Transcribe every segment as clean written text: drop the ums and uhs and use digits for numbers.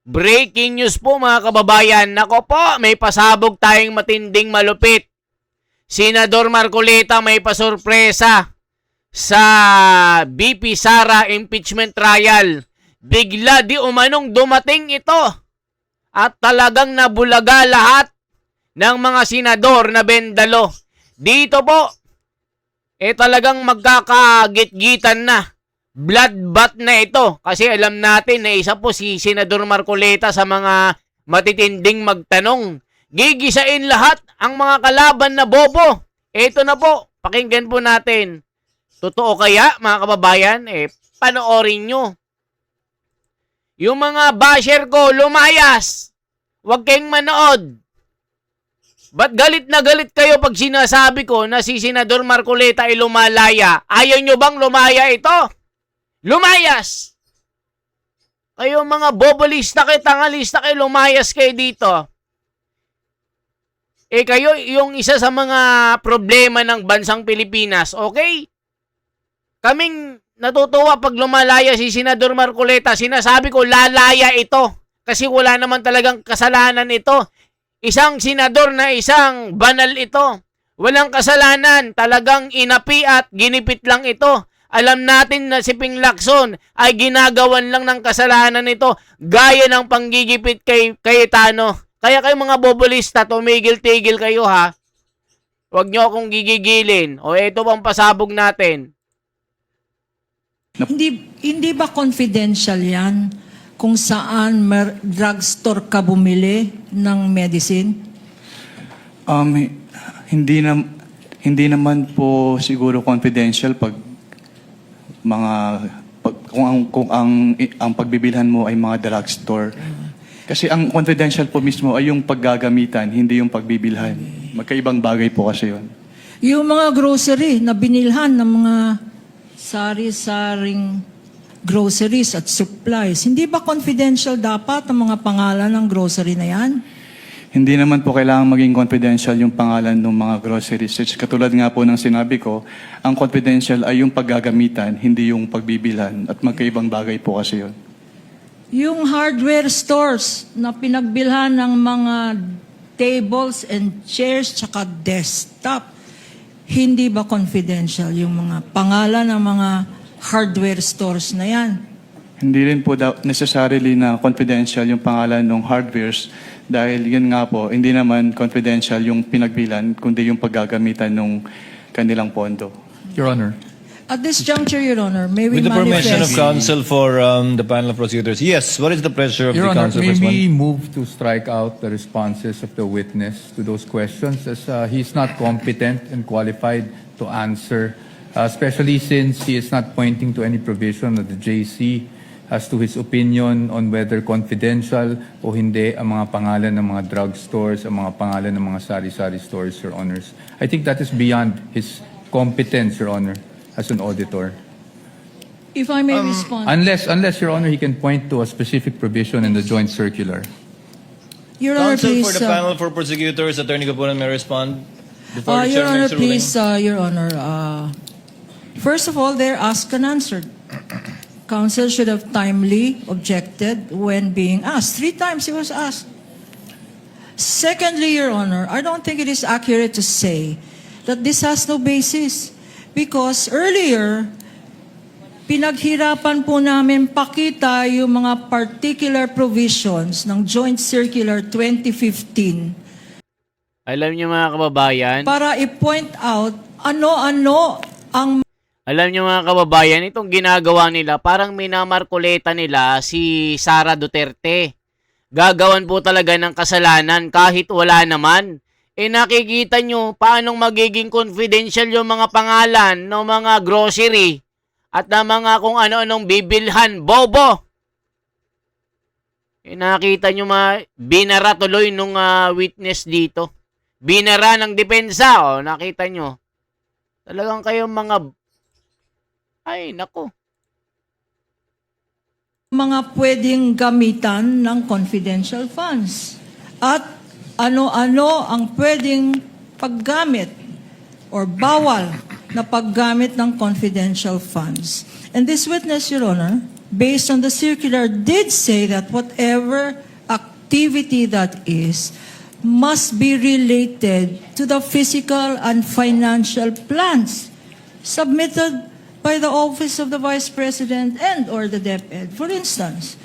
Breaking news po mga kababayan. Nako po, may pasabog tayong matinding malupit. Senador Marcoleta may pasurpresa sa BP Sara impeachment trial. Bigla di umanong dumating ito. At talagang nabulaga lahat ng mga senador na bendalo. Dito po, talagang magkakagit-gitan na. Bloodbath na ito. Kasi alam natin na isa po si Senador Marcoleta sa mga matitinding magtanong. Gigisain lahat ang mga kalaban na bobo. Ito na po, pakinggan po natin. Totoo kaya mga kababayan? Panoorin nyo. Yung mga basher ko, lumayas. Huwag kayong manood. Ba't galit na galit kayo pag sinasabi ko na si Senador Marcoleta ay lumalaya? Ayaw nyo bang lumaya ito? Lumayas! Kayo mga bobolista kayo, tangalista kayo, lumayas kayo dito. Kayo yung isa sa mga problema ng bansang Pilipinas, okay? Kaming natutuwa pag lumalaya si Senador Marcoleta, sinasabi ko lalaya ito. Kasi wala naman talagang kasalanan ito. Isang senador na isang banal ito. Walang kasalanan, talagang inapi at ginipit lang ito. Alam natin na si Ping Lacson ay ginagawan lang ng kasalanan nito gaya ng panggigipit kay Cayetano. Kaya kayo mga bobolista, tumigil-tigil kayo ha. Huwag nyo akong gigigilin. O ito bang pasabog natin? Hindi ba confidential yan kung saan drugstore ka bumili ng medicine? Hindi naman po siguro confidential pag kung ang pagbibilhan mo ay mga drugstore. Kasi ang confidential po mismo ay yung paggagamitan, hindi yung pagbibilhan. Magkaibang bagay po kasi yun. Yung mga grocery na binilhan ng mga sari-saring groceries at supplies, hindi ba confidential dapat ang mga pangalan ng grocery na yan? Hindi naman po kailangan maging confidential yung pangalan ng mga groceries. Katulad nga po ng sinabi ko, ang confidential ay yung paggagamitan, hindi yung pagbibilhan. At magkaibang bagay po kasi yun. Yung hardware stores na pinagbilhan ng mga tables and chairs tsaka desktop, hindi ba confidential yung mga pangalan ng mga hardware stores na yan? Hindi rin po necessarily na confidential yung pangalan ng hardwares dahil yun nga po, hindi naman confidential yung pinagbilan, kundi yung paggagamitan ng kanilang pondo. Your Honor. At this juncture, Your Honor, may we With the permission of manifest... counsel for the panel of prosecutors. Yes, what is the pleasure of Your the Honor, counsel may for this we one? move to strike out the responses of the witness to those questions as he is not competent and qualified to answer, especially since he is not pointing to any provision of the JC as to his opinion on whether confidential o hindi ang mga pangalan ng mga drugstores, ang mga pangalan ng mga sari-sari stores, Your Honors. I think that is beyond his competence, Your Honor, as an auditor. If I may respond... Unless, Your Honor, he can point to a specific provision in the joint circular. Your Honor, Counsel please... for the panel for prosecutors, Attorney Capunan may respond before the Your chair Honor, makes a ruling. please, Your Honor. First of all, they're asked and answered. Counsel should have timely objected when being asked. 3 times he was asked. Secondly, Your Honor, I don't think it is accurate to say that this has no basis because earlier, pinaghirapan po namin pakita yung mga particular provisions ng Joint Circular 2015 Alam niyo mga kababayan, para i-point out ano-ano ang alam niyo mga kababayan, itong ginagawa nila, parang minamarkoleta nila si Sara Duterte. Gagawan po talaga ng kasalanan kahit wala naman. Nakikita nyo paanong magiging confidential yung mga pangalan ng mga grocery at ng mga kung ano-anong bibilhan. Bobo! Nakita nyo binara tuloy nung witness dito. Binara ng depensa. Nakita nyo. Talagang kayong mga... Ay, nako. mga pwedeng gamitan ng confidential funds at ano-ano ang pwedeng paggamit or bawal na paggamit ng confidential funds. And this witness, Your Honor, based on the circular, did say that whatever activity that is must be related to the physical and financial plans submitted by the Office of the Vice President and or the DepEd. For instance,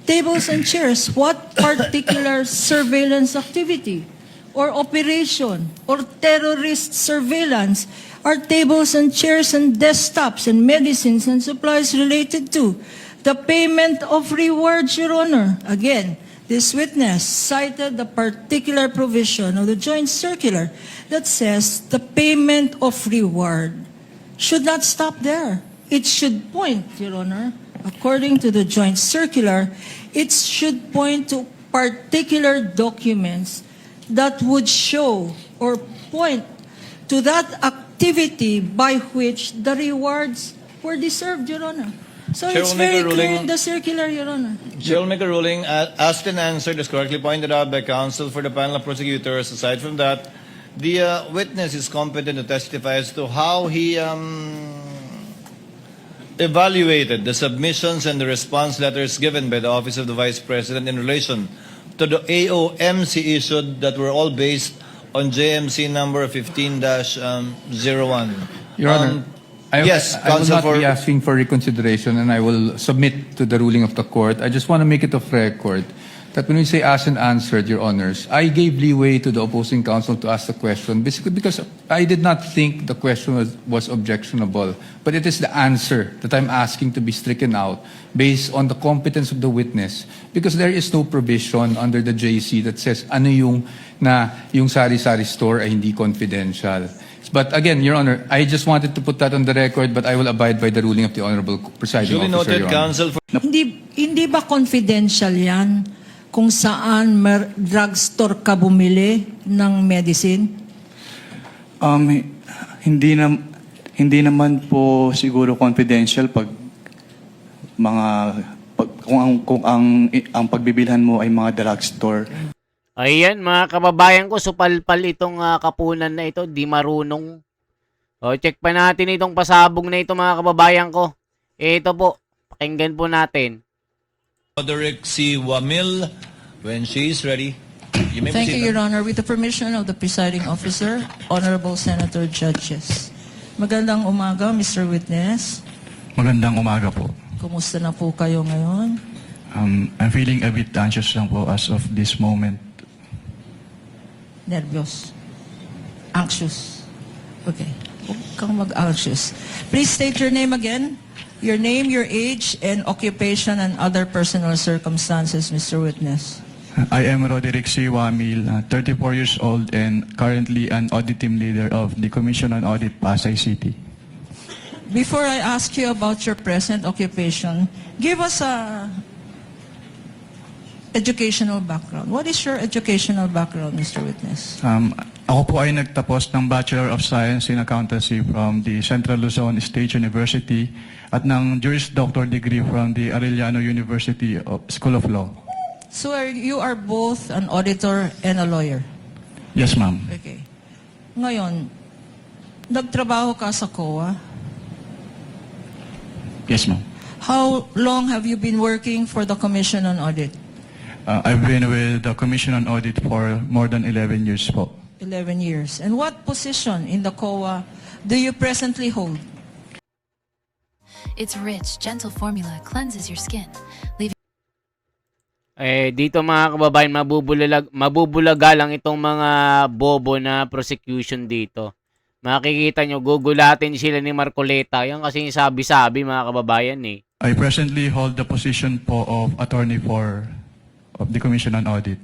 tables and chairs, what particular surveillance activity or operation or terrorist surveillance are tables and chairs and desktops and medicines and supplies related to? The payment of rewards, Your Honor. Again, this witness cited the particular provision of the joint circular that says the payment of reward should not stop there. It should point, Your Honor, according to the joint circular, it should point to particular documents that would show or point to that activity by which the rewards were deserved, Your Honor. So Chair it's will make very a ruling. clear in the circular, Your Honor. Chair will make a ruling. Asked and answered is correctly pointed out by counsel for the panel of prosecutors. Aside from that, the witness is competent to testify as to how he evaluated the submissions and the response letters given by the Office of the Vice President in relation to the AOMC issued that were all based on JMC number 15-01. Your Honor, yes, I will counsel not for- be asking for reconsideration, and I will submit to the ruling of the court. I just want to make it of record that when we say asked and answered, Your Honors, I gave leeway to the opposing counsel to ask the question, basically because I did not think the question was objectionable. But it is the answer that I'm asking to be stricken out based on the competence of the witness, because there is no provision under the JC that says ano yung sari-sari store ay hindi confidential. But again, Your Honor, I just wanted to put that on the record, but I will abide by the ruling of the Honorable Presiding Duly Officer, noted, Your Honor. counsel for Hindi ba confidential yan kung saan drugstore ka bumili ng medicine? Hindi naman po siguro confidential pag kung ang pagbibilhan mo ay mga drugstore. Ayan, mga kababayan ko, supalpal itong kapunan na ito, di marunong. O, check pa natin itong pasabog na ito, mga kababayan ko. Ito po, pakinggan po natin. Roderick C. Wamil, when she is ready, you may Thank you, proceed. Your Honor. With the permission of the presiding officer, Honorable Senator Judges. Magandang umaga, Mr. Witness. Magandang umaga po. Kumusta na po kayo ngayon? I'm feeling a bit anxious lang po as of this moment. Nervyos. Anxious. Okay. Huwag kang mag-anxious. Please state your name again. Your name, your age, and occupation and other personal circumstances, Mr. Witness. I am Roderick C. Wamil, 34 years old and currently an audit team leader of the Commission on Audit Pasay City. Before I ask you about your present occupation, give us a educational background. What is your educational background, Mr. Witness? Ako po ay nagtapos ng Bachelor of Science in Accountancy from the Central Luzon State University at ng Juris Doctor degree from the Arellano University School of Law. So you are both an auditor and a lawyer? Yes, ma'am. Okay. Ngayon, nagtrabaho ka sa COA. Yes, ma'am. How long have you been working for the Commission on Audit? I've been with the Commission on Audit for more than 11 years po. 11 years. And what position in the COA do you presently hold? Its rich, gentle formula cleanses your skin, leaving Dito mga kababayan, mabubulaga lang itong mga bobo na prosecution dito. Makikita nyo, gugulatin sila ni Marcoleta. Yan kasi yung sabi-sabi mga kababayan eh. I presently hold the position po of attorney of the Commission on Audit.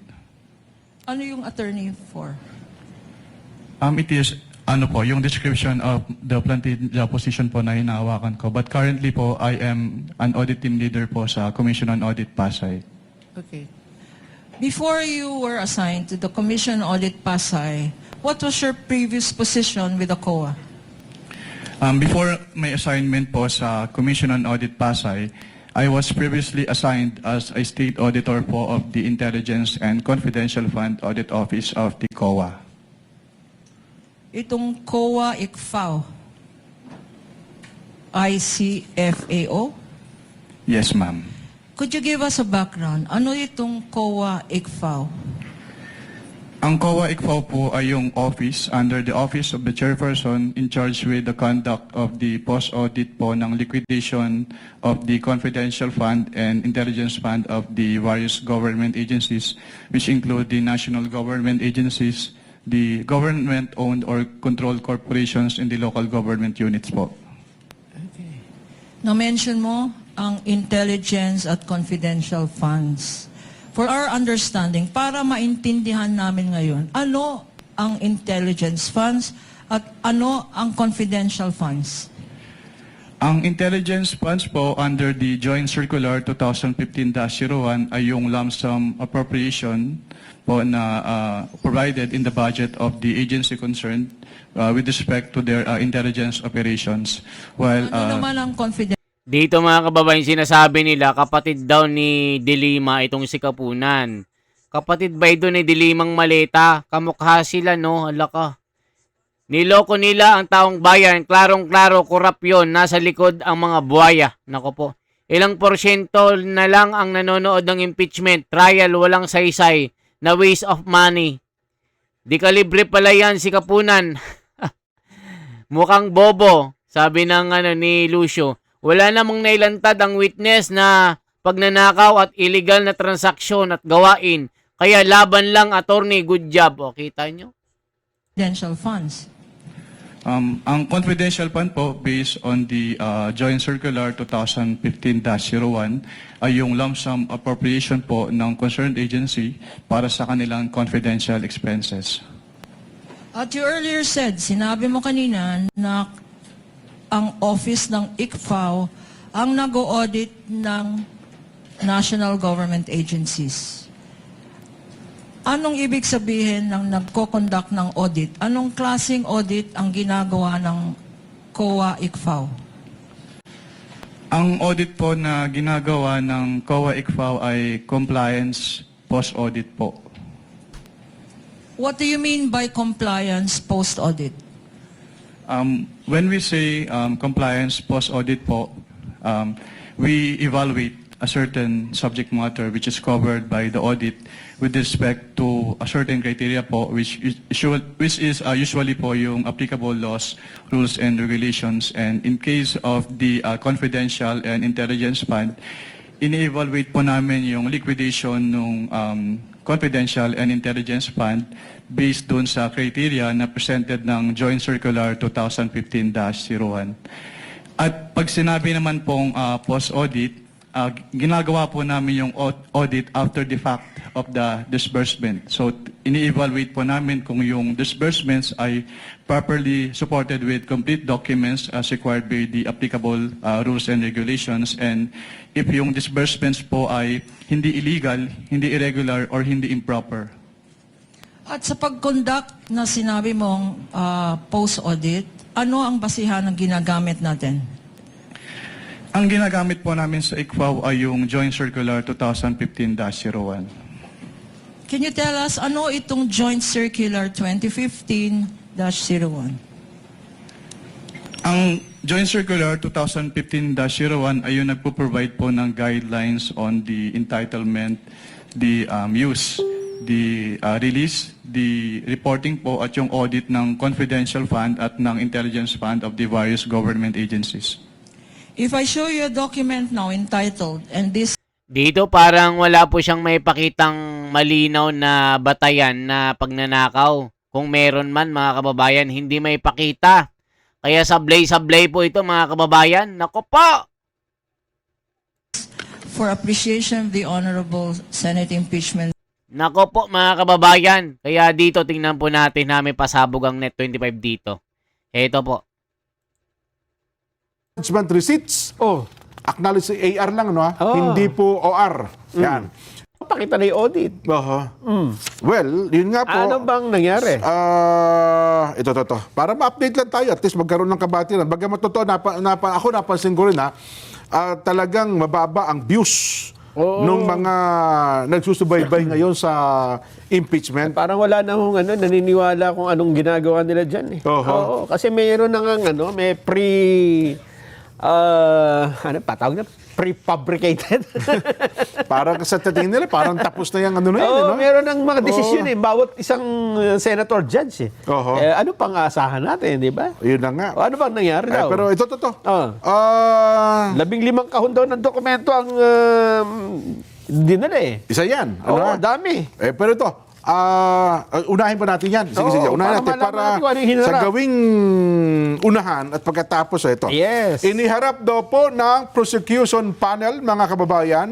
Ano yung attorney for? It is, yung description of the position po na hinahawakan ko. But currently po, I am an audit team leader po sa Commission on Audit Pasay. Okay. Before you were assigned to the Commission on Audit Pasay, what was your previous position with the COA? Before my assignment po sa Commission on Audit Pasay, I was previously assigned as a state auditor po of the Intelligence and Confidential Fund Audit Office of the COA. Itong COA ICFAO, ICFAO? Yes, ma'am. Could you give us a background? Ano itong COA ICFAO? Ang COA ICFAO po ay yung office under the office of the chairperson in charge with the conduct of the post-audit po ng liquidation of the confidential fund and intelligence fund of the various government agencies, which include the national government agencies, the government-owned or controlled corporations, and the local government units po. Na-mention mo ang intelligence at confidential funds. For our understanding, para maintindihan namin ngayon, ano ang intelligence funds at ano ang confidential funds? Ang intelligence funds po under the Joint Circular 2015-01 ay yung lump sum appropriation po na provided in the budget of the agency concerned with respect to their intelligence operations. While Ano naman ang confidential? Dito mga kababayan, sinasabi nila, kapatid daw ni Dilima itong si Kapunan. Kapatid ba ito ni Dilimang Maleta? Kamukha sila, no? Hala ka. Niloko nila ang taong bayan. Klarong-klaro, korap yun. Nasa likod ang mga buhaya. Nako po. Ilang porsyento na lang ang nanonood ng impeachment. Trial, walang saysay. Na waste of money. Di kalibre pala yan si Kapunan. Mukhang bobo, sabi ng ni Lucio. Wala namang nailantad ang witness na pagnanakaw at illegal na transaksyon at gawain. Kaya laban lang, attorney, good job. O, kita nyo? funds? ang confidential fund po based on the Joint Circular 2015-01 ay yung lump sum appropriation po ng concerned agency para sa kanilang confidential expenses. At you earlier said, sinabi mo kanina na ang office ng ICFAO ang nag-audit ng national government agencies. Anong ibig sabihin ng nagko-conduct ng audit? Anong klaseng audit ang ginagawa ng COA ICFAO? Ang audit po na ginagawa ng COA ICFAO ay compliance post-audit po. What do you mean by compliance post-audit? When we say compliance post-audit po, we evaluate a certain subject matter which is covered by the audit with respect to a certain criteria po which is usually po yung applicable laws, rules, and regulations. And in case of the confidential and intelligence fund, ini-evaluate po namin yung liquidation ng confidential and intelligence fund based dun sa criteria na presented ng Joint Circular 2015-01. At pag sinabi naman pong post-audit, ginagawa po namin yung audit after the fact of the disbursement. So, ini-evaluate po namin kung yung disbursements ay properly supported with complete documents as required by the applicable rules and regulations. And if yung disbursements po ay hindi illegal, hindi irregular, or hindi improper. At sa pag-conduct na sinabi mong post-audit, ano ang basihan ng ginagamit natin? Ang ginagamit po namin sa ICFAO ay yung Joint Circular 2015-01. Can you tell us ano itong Joint Circular 2015-01? Ang Joint Circular 2015-01 ay yung nagpo-provide po ng guidelines on the entitlement, the use, the release, the reporting po at yung audit ng confidential fund at ng intelligence fund of the various government agencies. If I show you a document now entitled, and this Dito parang wala po siyang may pakitang malinaw na batayan na pagnanakaw. Kung meron man mga kababayan, hindi may pakita. Kaya sablay-sablay po ito mga kababayan. Nako po! for appreciation of the Honorable Senate Impeachment Nako po mga kababayan. Kaya dito tingnan po natin na may pasabog ang Net 25 dito. Ito po. Judgment receipts. Acknowledge AR lang, no? Hindi po OR. Yan. Pakita na yung audit. Well, yun nga po. Ano bang nangyari? Ito. Para ma-update lang tayo, at least magkaroon ng kabatiran. Bagamat totoo, ako napansin ko rin talagang mababa ang views nung mga nagsusubaybay ngayon sa impeachment. Parang wala na akong naniniwala kung anong ginagawa nila dyan. Oho. Kasi mayroon na nga may patawag na prefabricated. Parang sa tingin nila, parang tapos na yung ano na yun. Oo, no? meron ng mga desisyon Oo. bawat isang senator judge Oho. ano pang aasahan natin, di ba? Yun na nga. O, ano bang nangyari daw? Pero ito. Oo. 15 kahon daw ng dokumento ang dinala eh. Isa yan. Oo, na? dami. Pero ito, unahin pa natin yan. Sige, Oo, sige. Unahin para natin malaman para natin kung ano yung hinarap. sa gawing unahan at pagkatapos ito. Yes. Iniharap daw po ng prosecution panel, mga kababayan,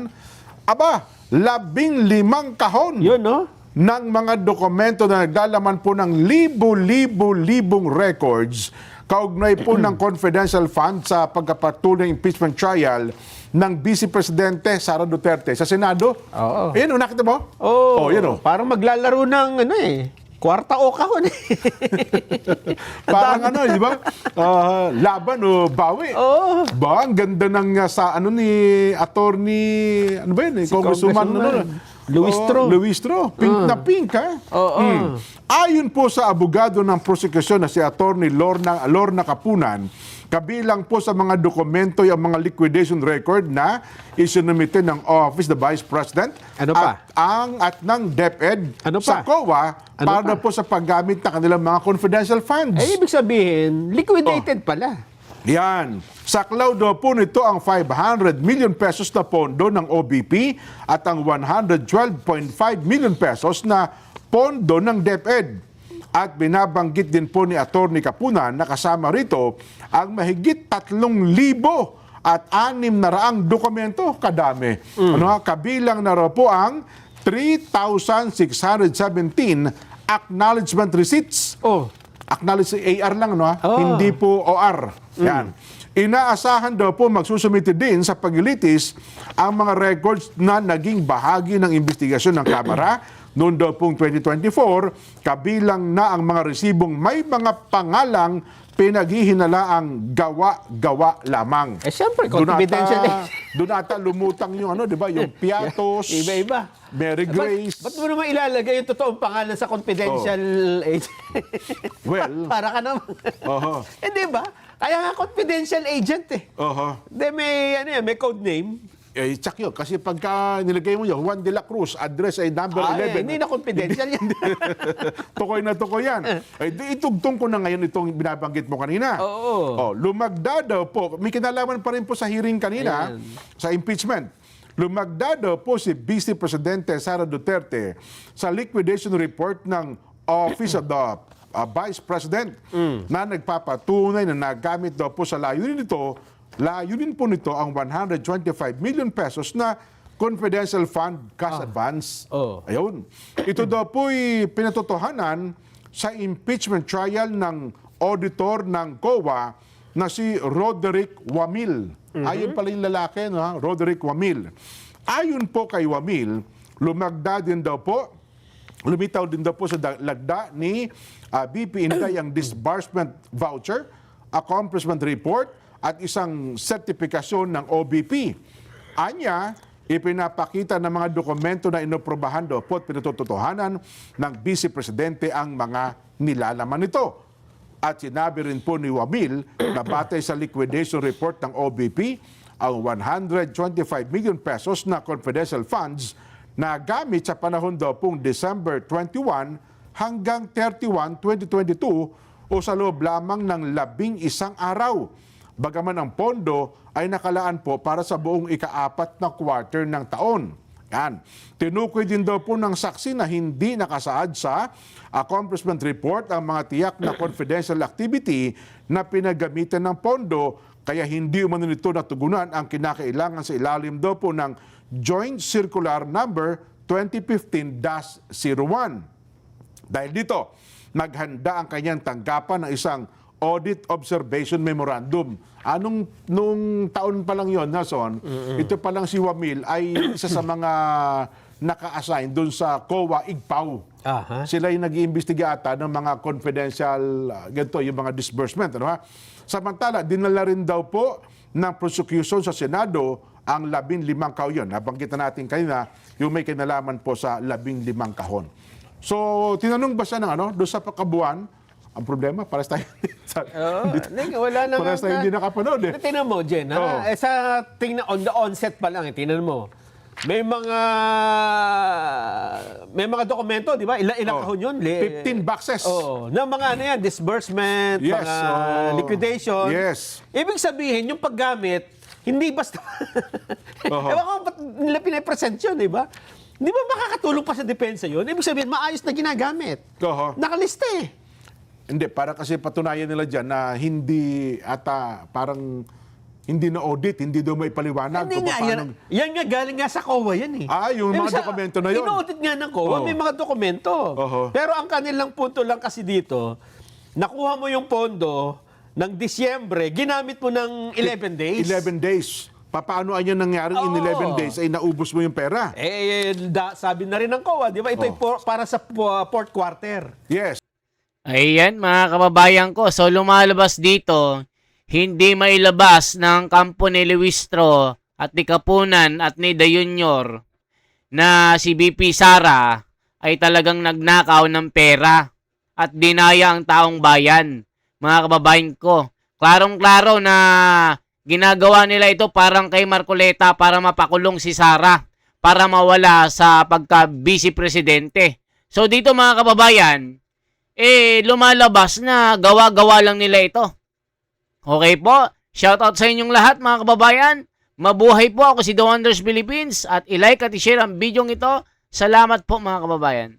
15 kahon Yun, no? ng mga dokumento na naglalaman po ng libo-libong records kaugnay po ng confidential fund sa pagkapatuloy ng impeachment trial ng Vice Presidente Sara Duterte sa Senado. Oo. Ayun, nakita mo? Oh, yun. Parang maglalaro ng kwarta o kahon eh. Parang di ba? Laban o bawi. Oo. Ba, ang ganda ng sa ni attorney, ano ba yun? Congresswoman, Luis Tro. Luis Tro. Pink na pink, ha? Oo. Ayon po sa abogado ng prosekusyon na si attorney Lorna Kapunan, kabilang po sa mga dokumento yung mga liquidation record na isinumite ng Office of the Vice President Ano pa? at ng DepEd Ano sa pa? COA Ano para pa? po sa paggamit ng kanilang mga confidential funds. Ibig sabihin, liquidated pala. Yan. Saklaw daw po nito ang 500 million pesos na pondo ng OBP at ang 112.5 million pesos na pondo ng DepEd. At binabanggit din po ni Attorney Kapunan na kasama rito ang mahigit 3,000 at 600 dokumento. Kadami. Kabilang na raw po ang 3,617 acknowledgement receipts. Oh. Acknowledge AR lang, Oh. Hindi po OR. Yan. Inaasahan daw po magsusumite din sa paglilitis ang mga records na naging bahagi ng investigasyon ng Kamara noon daw pong 2024, kabilang na ang mga resibong may mga pangalang pinaghihinalaang gawa-gawa lamang. Siyempre, confidential. Doon ata lumutang yung di ba? Yung Piatos, Iba-iba. Mary Grace. Ba't mo naman ilalagay yung totoong pangalan sa confidential agent? Well, Para ka naman. Oho. Di ba? Kaya nga confidential agent eh. Oho. May code name. Tsak yun. Kasi pagka nilagay mo yun, Juan de la Cruz, address ay number 11. Hindi na confidential yan. Tukoy na tukoy yan. Itugtong ko na ngayon itong binabanggit mo kanina. Oo. Lumagda daw po, may kinalaman pa rin po sa hearing kanina, sa impeachment. Lumagda daw po si Vice Presidente Sara Duterte sa liquidation report ng Office of the Vice President na nagpapatunay na nagamit daw po sa layunin po nito ang 125 million pesos na confidential fund cash advance. Ayun. Ito daw po'y pinatotohanan sa impeachment trial ng auditor ng COA na si Roderick Wamil. Ayun pala yung lalaki, Roderick Wamil. Ayon po kay Wamil, lumitaw din daw po sa lagda ni BP Inday ang disbursement voucher, accomplishment report, at isang sertifikasyon ng OBP. Anya, ipinapakita ng mga dokumento na inoprobahan daw po at pinatututuhanan ng Vice Presidente ang mga nilalaman nito. At sinabi rin po ni Wamil na batay sa liquidation report ng OBP, ang 125 million pesos na confidential funds na gamit sa panahon daw pong December 21 hanggang 31, 2022 o sa loob lamang ng 11 araw. Bagaman ang pondo ay nakalaan po para sa buong ika-4 na quarter ng taon. Yan. Tinukoy din daw po ng saksi na hindi nakasaad sa accomplishment report ang mga tiyak na confidential activity na pinagamitan ng pondo, kaya hindi umano nito natugunan ang kinakailangan sa ilalim daw po ng Joint Circular Number 2015-01. Dahil dito, naghanda ang kanyang tanggapan ng isang Audit Observation Memorandum. Nung taon pa lang yun, Nason, ito pa lang si Wamil ay isa sa mga naka-assign doon sa COA Igpao. Sila yung nag-iimbestiga ata ng mga confidential, yung mga disbursement. Samantala, dinala rin daw po ng prosecution sa Senado ang 15 kahon. Nabanggit na natin kanina yung may kinalaman po sa 15 kahon. So, tinanong ba siya ng doon sa pakabuan, Ang problema, pares tayo. Wala naman. Pares tayo hindi nakapanood eh. Tingnan mo, Jen, Oo. ha? Sa tingnan on the onset pa lang, tingnan mo. May mga dokumento, di ba? Ilang kahon yun? 15 boxes. Oo. Na mga ano yan, disbursement, Yes, mga oo. liquidation. Yes. Ibig sabihin, yung paggamit, hindi basta... Oo. Ewan ko ba't nila pinapresent yun, di ba? Di ba makakatulong pa sa depensa yun? Ibig sabihin, maayos na ginagamit. Oo. Nakalista eh. Hindi, para kasi patunayan nila dyan na hindi ata parang hindi na audit, hindi daw may paliwanag. Hindi kung nga, paano- yan nga galing nga sa COA yan eh. Yung Ibig mga dokumento na yun. In-audit nga ng COA, Oo. may mga dokumento. Oo. Pero ang kanilang punto lang kasi dito, nakuha mo yung pondo ng Disyembre, ginamit mo ng 11 days. 11 days. Paano yan nangyaring in Oo. 11 days ay naubos mo yung pera? Sabi na rin ng COA, di ba? Ito para sa fourth quarter. Yes. Ayan mga kababayan ko. So lumalabas dito, hindi mailabas ng kampo ni Luistro at ni Kapunan at ni De Junior na si BP Sara ay talagang nagnakaw ng pera at dinaya ang taong bayan. Mga kababayan ko, klarong-klaro na ginagawa nila ito parang kay Marcoleta para mapakulong si Sara, para mawala sa pagka-vice presidente. So dito mga kababayan, lumalabas na gawa-gawa lang nila ito. Okay po, shoutout sa inyong lahat mga kababayan. Mabuhay po, ako si The Wonders Philippines at i-like at i-share ang bidyong ito. Salamat po mga kababayan.